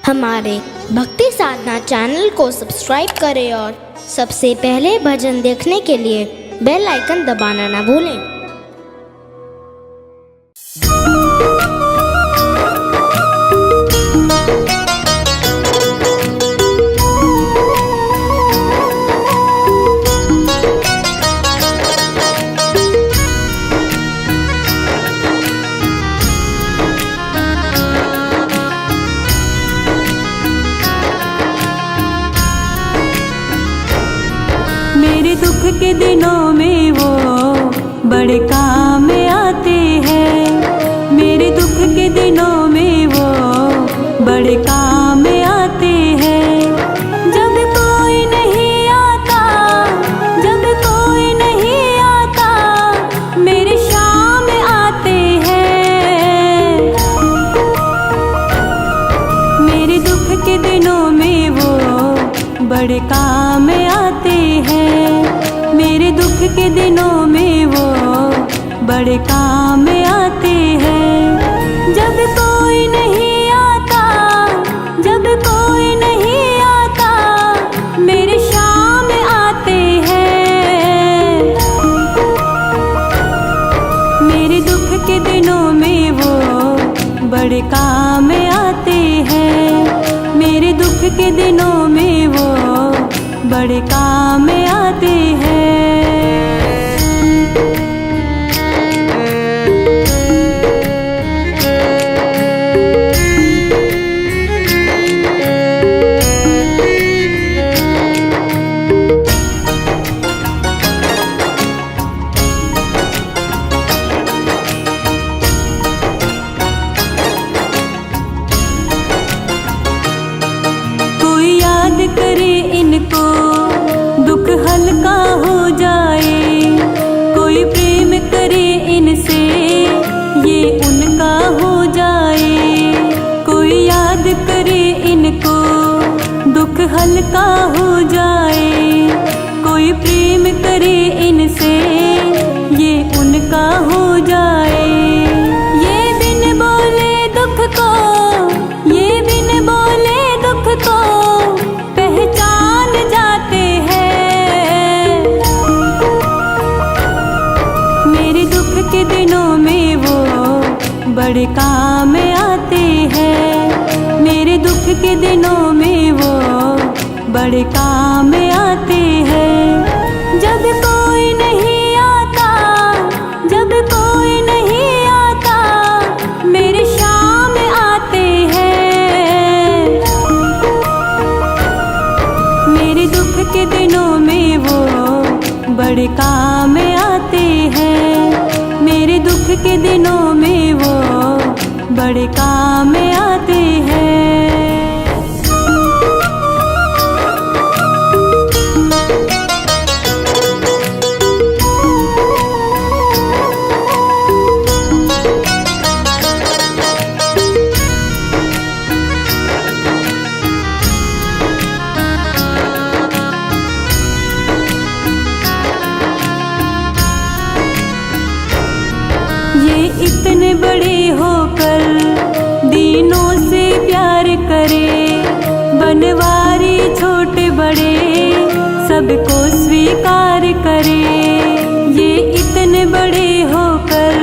हमारे भक्ति साधना चैनल को सब्सक्राइब करें और सबसे पहले भजन देखने के लिए बेल आइकन दबाना ना भूलें। मेरे दुख के दिनों में वो बड़े काम आते हैं। मेरे दुख के दिनों में वो बड़े काम आते हैं। जब कोई नहीं आता, जब कोई नहीं आता, मेरे शाम आते हैं। मेरे दुख के दिनों में वो बड़े काम आते हैं। मेरे दुख के दिनों में वो बड़े काम आते हैं। जब कोई नहीं आता, जब कोई नहीं आता, मेरे शाम आते हैं। मेरे दुख के दिनों में वो बड़े काम आते हैं। मेरे दुख के दिनों में वो बड़े काम आते हैं। कोई याद करे इनको, दुख हल्का हो जाए। कोई प्रेम करे इनसे, ये उनका हो जाए। कोई याद करे इनको, दुख हल्का हो जाए। कोई प्रेम करे इनसे, ये उनका हो जाए। ये बिन बोले दुख को, ये बिन बोले दुख को पहचान जाते हैं। मेरे दुख के दिनों में वो बड़े काम आते हैं। मेरे दुख के दिनों में वो बड़े काम आते हैं। जब कोई नहीं आता, जब कोई नहीं आता, मेरे शाम आते हैं। मेरे दुख के दिनों में वो बड़े काम आते हैं। मेरे दुख के दिनों में वो बड़े काम आते हैं। ये इतने बड़े होकर दीनों से प्यार करे। बनवारी छोटे बड़े सबको स्वीकार करे। ये इतने बड़े होकर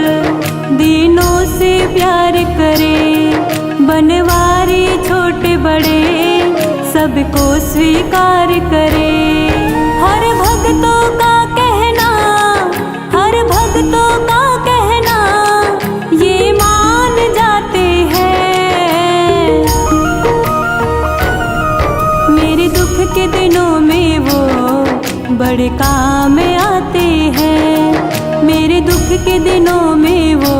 दीनों से प्यार करे। बनवारी छोटे बड़े सबको स्वीकार करे। हर भक्तों का कहना, हर भक्तों का कहना ये मान जाते हैं। मेरे दुख के दिनों में वो बड़े काम आते हैं। मेरे दुख के दिनों में वो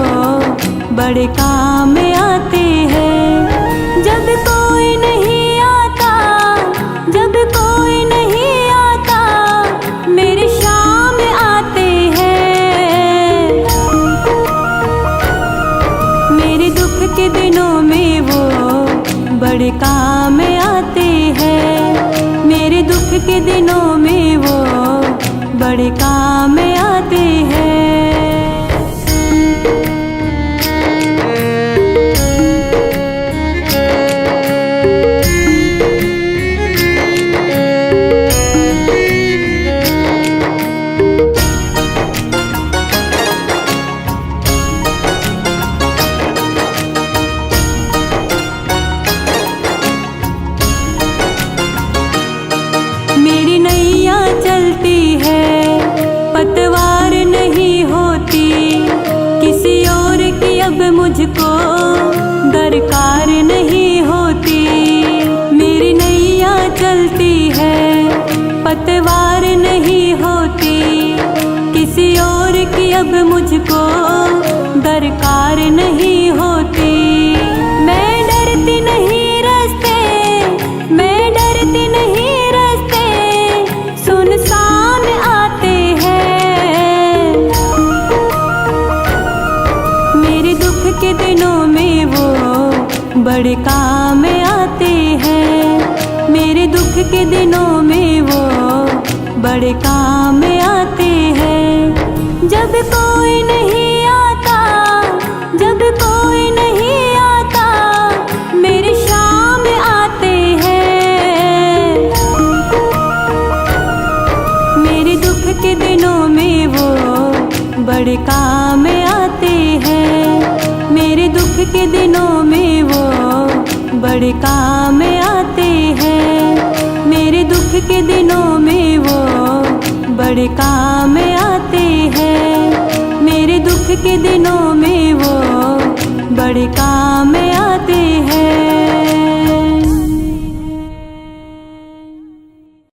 बड़े काम आते हैं। जब कोई नहीं आता, जब कोई नहीं आता, मेरे शाम आते हैं। मेरे दुख के दिनों में वो बड़े काम आते हैं। मेरे दुख के दिनों में वो बड़े काम आते हैं। काम आते हैं। मेरे दुख के दिनों में वो बड़े काम आते हैं। जब कोई नहीं आता, जब कोई नहीं आता, मेरे शाम आते हैं। मेरे दुख के दिनों में वो बड़े काम आते हैं। मेरे दुख के दिनों में वो बड़े काम आते हैं। मेरे दुख के दिनों में वो बड़े काम आते हैं। मेरे दुख के दिनों में वो बड़े काम आते हैं।